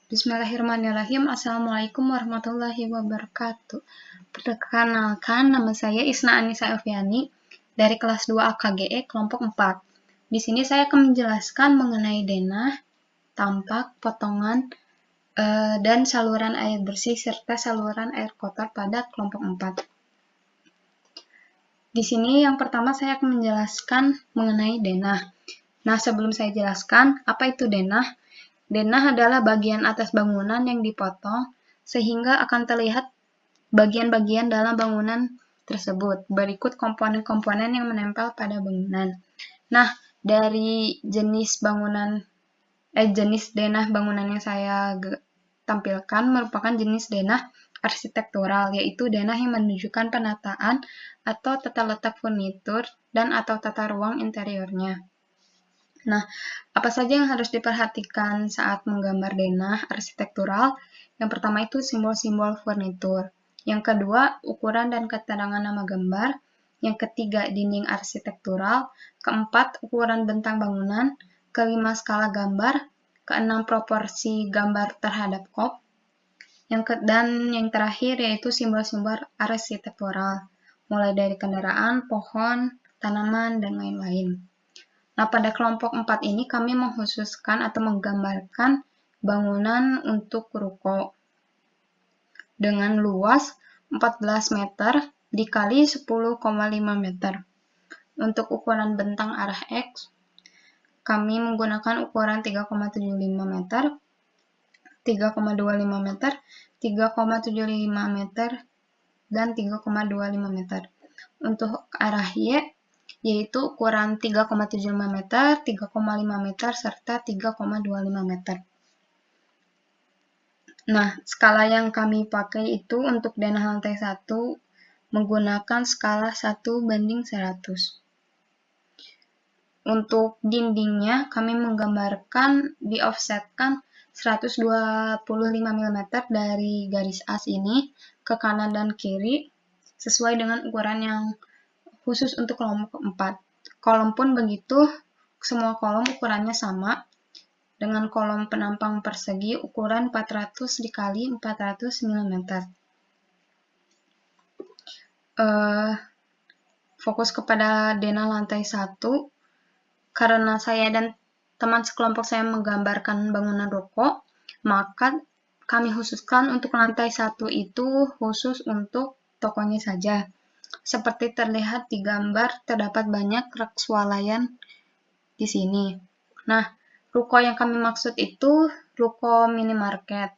Bismillahirrahmanirrahim. Assalamualaikum warahmatullahi wabarakatuh. Perkenalkan, nama saya Isna Anissa Elviani dari kelas 2 AKGE kelompok 4. Di sini saya akan menjelaskan mengenai denah, tampak, potongan, dan saluran air bersih serta saluran air kotor pada kelompok 4. Di sini yang pertama saya akan menjelaskan mengenai denah. Nah, sebelum saya jelaskan apa itu denah, denah adalah bagian atas bangunan yang dipotong sehingga akan terlihat bagian-bagian dalam bangunan tersebut. Berikut komponen-komponen yang menempel pada bangunan. Nah, dari jenis denah bangunan yang saya tampilkan merupakan jenis denah arsitektural, yaitu denah yang menunjukkan penataan atau tata letak furnitur dan atau tata ruang interiornya. Nah, apa saja yang harus diperhatikan saat menggambar denah arsitektural? Yang pertama itu simbol-simbol furnitur. Yang kedua, ukuran dan keterangan nama gambar. Yang ketiga, dinding arsitektural. Keempat, ukuran bentang bangunan. Kelima, skala gambar. Keenam, proporsi gambar terhadap kop. Dan yang terakhir yaitu simbol-simbol arsitektural, mulai dari kendaraan, pohon, tanaman, dan lain-lain. Nah, pada kelompok 4 ini kami mengkhususkan atau menggambarkan bangunan untuk ruko dengan luas 14 meter dikali 10,5 meter. Untuk ukuran bentang arah X, kami menggunakan ukuran 3,75 meter, 3,25 meter, 3,75 meter, dan 3,25 meter. Untuk arah Y, yaitu ukuran 3,75 meter, 3,5 meter, serta 3,25 meter. Nah, skala yang kami pakai itu untuk denah lantai 1 menggunakan skala 1:100. Untuk dindingnya, kami menggambarkan di-offsetkan 125 mm dari garis as ini ke kanan dan kiri, sesuai dengan ukuran yang khusus untuk kelompok 4. Kolom pun begitu, semua kolom ukurannya sama, dengan kolom penampang persegi ukuran 400 x 400 mm. Fokus kepada denah lantai 1, karena saya dan teman sekelompok saya menggambarkan bangunan ruko, maka kami khususkan untuk lantai 1 itu khusus untuk tokonya saja. Seperti terlihat di gambar, terdapat banyak rak swalayan di sini. Nah, ruko yang kami maksud itu ruko minimarket.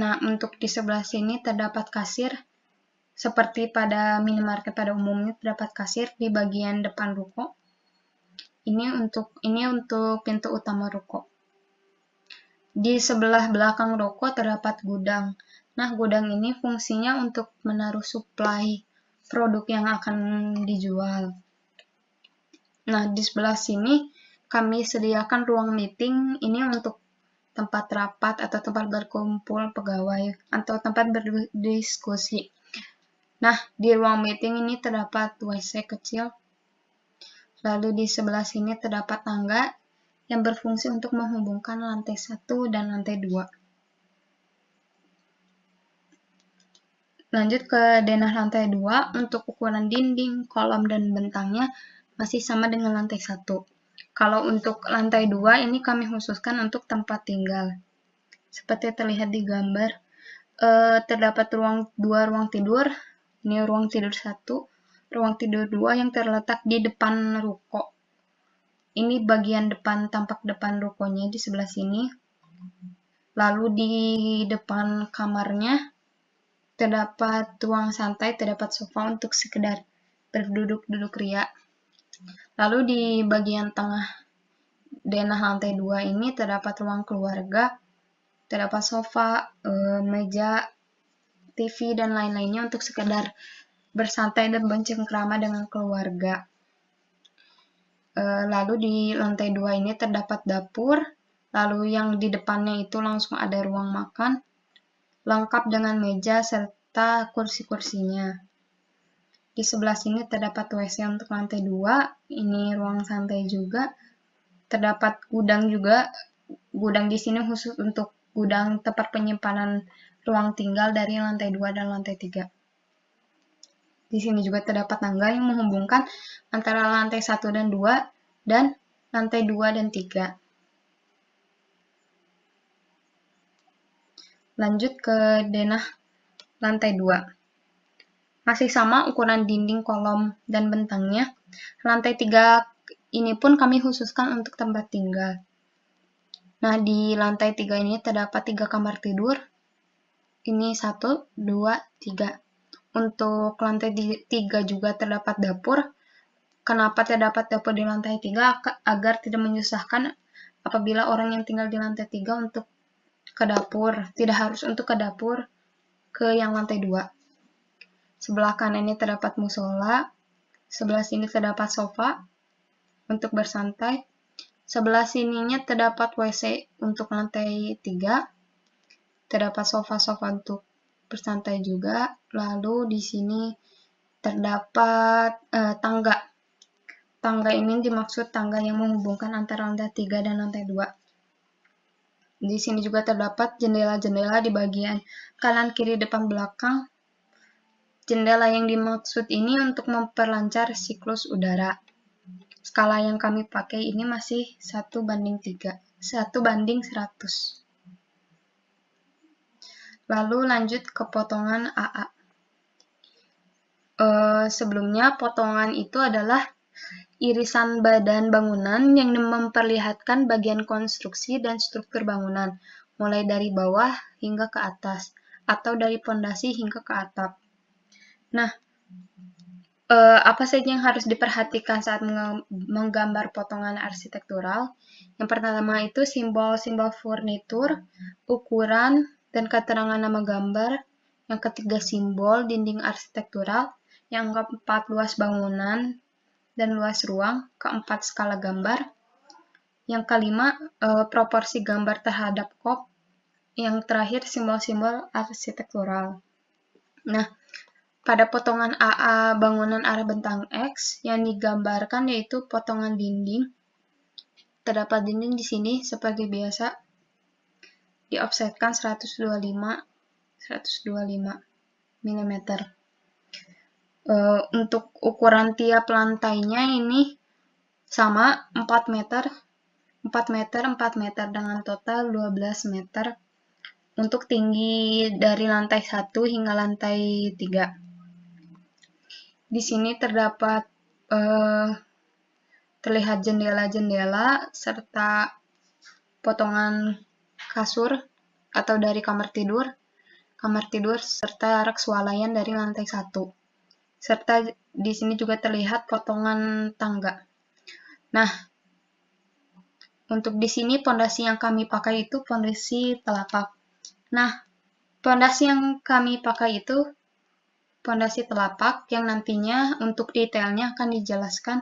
Nah, untuk di sebelah sini terdapat kasir. Seperti pada minimarket pada umumnya terdapat kasir di bagian depan ruko. Ini untuk pintu utama ruko. Di sebelah belakang ruko terdapat gudang. Nah, gudang ini fungsinya untuk menaruh suplai produk yang akan dijual. Nah, di sebelah sini kami sediakan ruang meeting, ini untuk tempat rapat atau tempat berkumpul pegawai atau tempat berdiskusi. Nah, di ruang meeting ini terdapat WC kecil. Lalu di sebelah sini terdapat tangga yang berfungsi untuk menghubungkan lantai 1 dan lantai 2. Lanjut ke denah lantai 2, untuk ukuran dinding, kolom, dan bentangnya masih sama dengan lantai 1. Kalau untuk lantai 2 ini kami khususkan untuk tempat tinggal. Seperti terlihat di gambar, terdapat dua ruang tidur. Ini ruang tidur 1, ruang tidur 2 yang terletak di depan ruko. Ini bagian depan, tampak depan rukonya di sebelah sini. Lalu di depan kamarnya terdapat ruang santai, terdapat sofa untuk sekedar berduduk-duduk ria. Lalu di bagian tengah denah lantai 2 ini terdapat ruang keluarga, terdapat sofa, meja, TV, dan lain-lainnya untuk sekedar bersantai dan bercengkrama dengan keluarga. Lalu di lantai 2 ini terdapat dapur, lalu yang di depannya itu langsung ada ruang makan, lengkap dengan meja serta kursi-kursinya. Di sebelah sini terdapat WC untuk lantai 2, ini ruang santai juga. Terdapat gudang juga. Gudang di sini khusus untuk gudang tempat penyimpanan ruang tinggal dari lantai 2 dan lantai 3. Di sini juga terdapat tangga yang menghubungkan antara lantai 1 dan 2 dan lantai 2 dan 3. Lanjut ke denah lantai 2. Masih sama ukuran dinding, kolom, dan bentangnya. Lantai 3 ini pun kami khususkan untuk tempat tinggal. Nah, di lantai 3 ini terdapat 3 kamar tidur. Ini 1, 2, 3. Untuk lantai 3 juga terdapat dapur. Kenapa terdapat dapur di lantai 3? Agar tidak menyusahkan apabila orang yang tinggal di lantai 3 untuk ke dapur. Tidak harus untuk ke dapur ke yang lantai 2. Sebelah kanan ini terdapat musola. Sebelah sini terdapat sofa untuk bersantai. Sebelah sininya terdapat WC untuk lantai 3. Terdapat sofa-sofa untuk bersantai juga. Lalu di sini terdapat tangga. Tangga ini dimaksud tangga yang menghubungkan antara lantai 3 dan lantai 2. Di sini juga terdapat jendela-jendela di bagian kanan, kiri, depan, belakang. Jendela yang dimaksud ini untuk memperlancar siklus udara. Skala yang kami pakai ini masih 1:3, 1:100. Lalu lanjut ke potongan AA. Sebelumnya, potongan itu adalah irisan badan bangunan yang memperlihatkan bagian konstruksi dan struktur bangunan, mulai dari bawah hingga ke atas, atau dari pondasi hingga ke atap. Nah, apa saja yang harus diperhatikan saat menggambar potongan arsitektural? Yang pertama itu simbol-simbol furnitur, ukuran, dan keterangan nama gambar. Yang ketiga simbol dinding arsitektural. Yang keempat luas bangunan dan luas ruang. Keempat skala gambar. Yang kelima proporsi gambar terhadap kop. Yang terakhir simbol-simbol arsitektural. Nah, pada potongan AA bangunan arah bentang X yang digambarkan yaitu potongan dinding. Terdapat dinding di sini seperti biasa diofsetkan 125 mm. Untuk ukuran tiap lantainya ini sama 4 meter dengan total 12 meter untuk tinggi dari lantai 1 hingga lantai 3. Di sini terdapat terlihat jendela-jendela serta potongan kasur atau dari kamar tidur serta rak swalayan dari lantai 1. Serta di sini juga terlihat potongan tangga. Nah, untuk di sini pondasi yang kami pakai itu pondasi telapak. Nah, pondasi yang kami pakai itu pondasi telapak yang nantinya untuk detailnya akan dijelaskan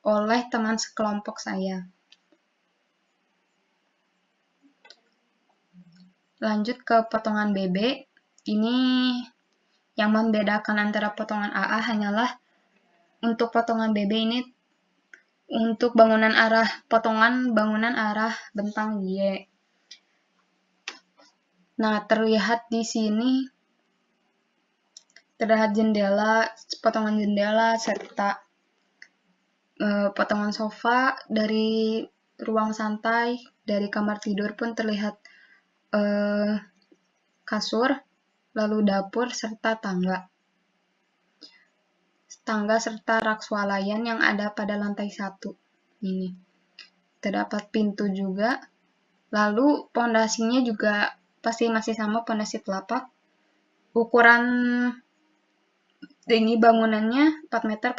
oleh teman sekelompok saya. Lanjut ke potongan BB. Ini yang membedakan antara potongan AA hanyalah untuk potongan BB ini untuk potongan bangunan arah bentang Y. Nah, terlihat di sini terlihat potongan jendela serta potongan sofa dari ruang santai, dari kamar tidur pun terlihat kasur, lalu dapur serta tangga serta rak swalayan yang ada pada lantai 1 ini. Terdapat pintu juga. Lalu pondasinya juga pasti masih sama, pondasi telapak. Ukuran ini bangunannya 4 meter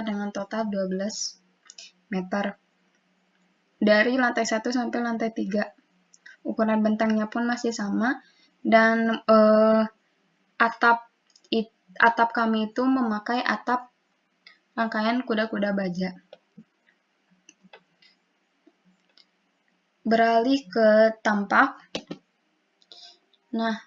dengan total 12 meter. Dari lantai 1 sampai lantai 3. Ukuran bentangnya pun masih sama dan atap kami itu memakai atap rangkaian kuda-kuda baja. Beralih ke tampak. Nah,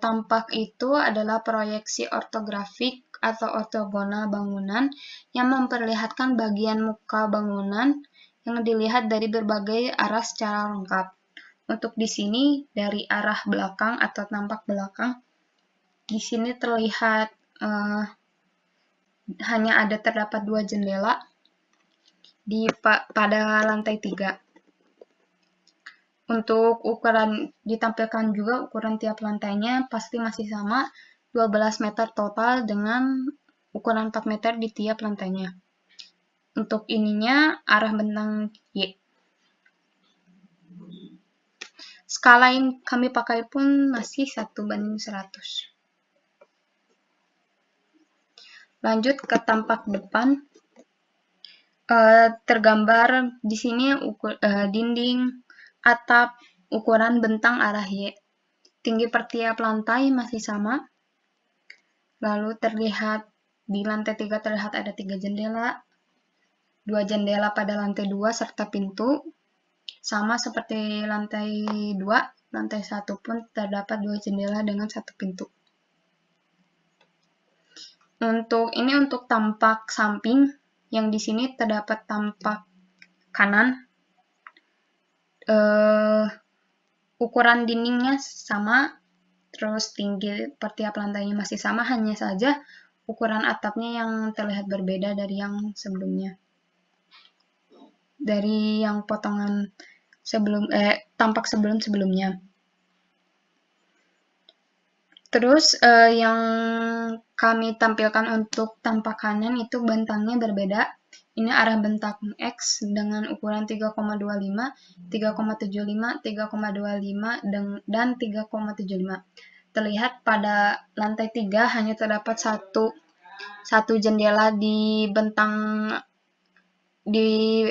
tampak itu adalah proyeksi ortografik atau ortogonal bangunan yang memperlihatkan bagian muka bangunan yang dilihat dari berbagai arah secara lengkap. Untuk di sini dari arah belakang atau tampak belakang, di sini terlihat hanya terdapat 2 jendela pada lantai 3. Untuk ukuran ditampilkan juga ukuran tiap lantainya pasti masih sama, 12 meter total dengan ukuran 4 meter di tiap lantainya. Untuk ininya arah bentang Y. Skala yang kami pakai pun masih 1:100. Lanjut ke tampak depan. Tergambar di sini dinding, atap, ukuran bentang arah Y. Tinggi per tiap lantai masih sama. Lalu terlihat di lantai 3 terlihat ada 3 jendela, 2 jendela pada lantai 2 serta pintu. Sama seperti lantai 2, lantai 1 pun terdapat 2 jendela dengan 1 pintu. Untuk tampak samping, yang di sini terdapat tampak kanan. Ukuran dindingnya sama, terus tinggi per tiap lantainya masih sama, hanya saja ukuran atapnya yang terlihat berbeda dari yang sebelumnya. Dari yang potongan tampak sebelum-sebelumnya. Terus yang kami tampilkan untuk tampak kanan itu bentangnya berbeda. Ini arah bentang X dengan ukuran 3,25, 3,75, 3,25, dan 3,75. Terlihat pada lantai 3 hanya terdapat satu jendela di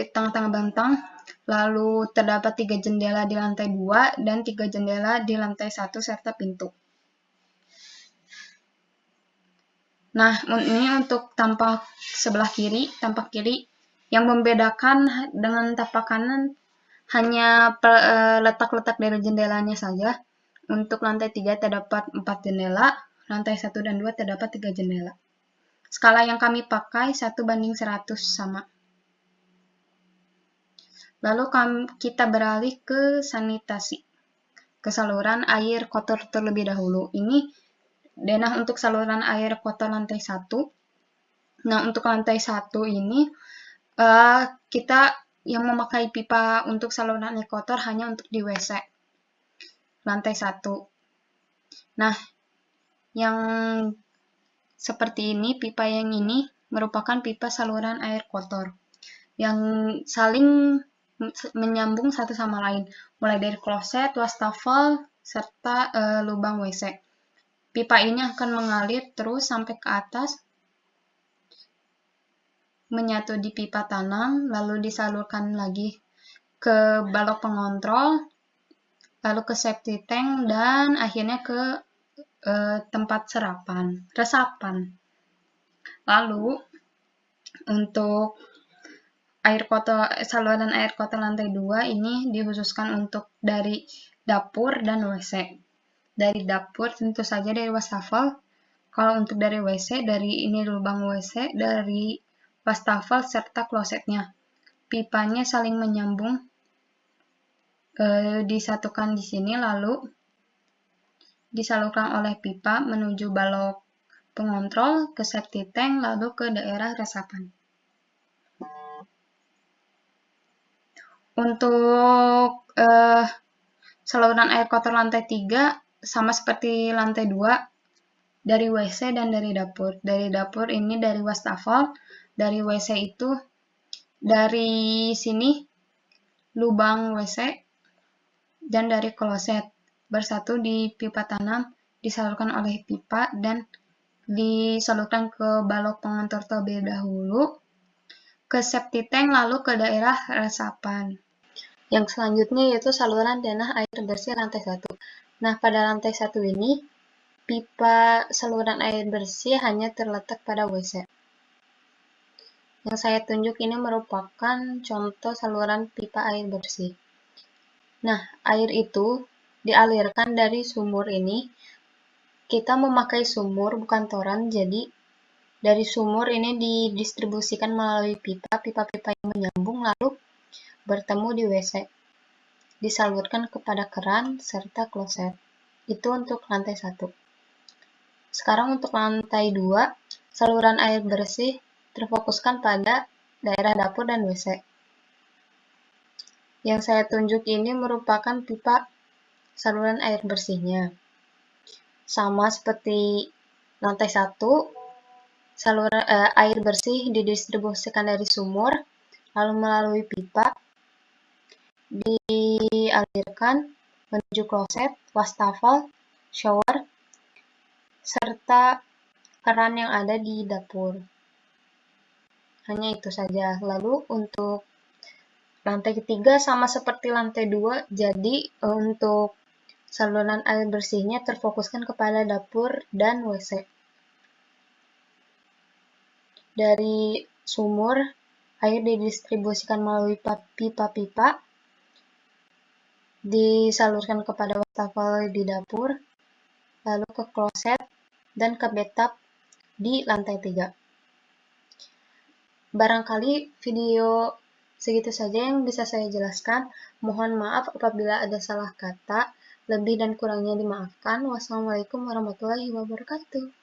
tengah-tengah bentang, lalu terdapat 3 jendela di lantai 2 dan 3 jendela di lantai 1 serta pintu. Nah, ini untuk tampak sebelah kiri, tampak kiri. Yang membedakan dengan tampak kanan hanya letak-letak dari jendelanya saja. Untuk lantai 3 terdapat 4 jendela, lantai 1 dan 2 terdapat 3 jendela. Skala yang kami pakai 1:100 sama. Lalu kita beralih ke sanitasi, ke saluran air kotor terlebih dahulu. Ini denah untuk saluran air kotor lantai 1. Nah, untuk lantai 1 ini kita yang memakai pipa untuk saluran air kotor hanya untuk di WC. Lantai 1. Nah, yang seperti ini, pipa yang ini merupakan pipa saluran air kotor yang saling menyambung satu sama lain, mulai dari kloset, wastafel, serta lubang WC. Pipa ini akan mengalir terus sampai ke atas, menyatu di pipa tanam, lalu disalurkan lagi ke balok pengontrol, lalu ke septic tank, dan akhirnya ke tempat resapan. Lalu untuk saluran air kotor lantai 2 ini dikhususkan untuk dari dapur dan WC. Dari dapur tentu saja dari wastafel. Kalau untuk dari WC, dari ini lubang WC, dari wastafel serta klosetnya. Pipanya saling menyambung, disatukan di sini, lalu disalurkan oleh pipa menuju balok pengontrol, ke septic tank, lalu ke daerah resapan. Untuk saluran air kotor lantai 3 sama seperti lantai 2, dari WC dan dari dapur. Dari dapur ini dari wastafel, dari WC itu dari sini lubang WC, dan dari kloset bersatu di pipa tanam, disalurkan oleh pipa dan disalurkan ke balok pengontrol terlebih dahulu, ke septic tank, lalu ke daerah resapan. Yang selanjutnya yaitu saluran denah air bersih lantai 1. Nah, pada lantai 1 ini, pipa saluran air bersih hanya terletak pada WC. Yang saya tunjuk ini merupakan contoh saluran pipa air bersih. Nah, air itu dialirkan dari sumur ini. Kita memakai sumur bukan toran, jadi Dari sumur ini didistribusikan melalui pipa-pipa yang menyambung lalu bertemu di WC. Disalurkan kepada keran serta kloset. Itu untuk lantai 1. Sekarang untuk lantai 2, saluran air bersih terfokuskan pada daerah dapur dan WC. Yang saya tunjuk ini merupakan pipa saluran air bersihnya. Sama seperti lantai 1, saluran air bersih didistribusikan dari sumur, lalu melalui pipa, dialirkan menuju kloset, wastafel, shower, serta keran yang ada di dapur. Hanya itu saja. Lalu untuk lantai ketiga sama seperti lantai 2, jadi untuk saluran air bersihnya terfokuskan kepada dapur dan WC. Dari sumur, air didistribusikan melalui pipa-pipa, disalurkan kepada wastafel di dapur, lalu ke kloset, dan ke bathtub di lantai 3. Barangkali video segitu saja yang bisa saya jelaskan. Mohon maaf apabila ada salah kata. Lebih dan kurangnya dimaafkan. Wassalamualaikum warahmatullahi wabarakatuh.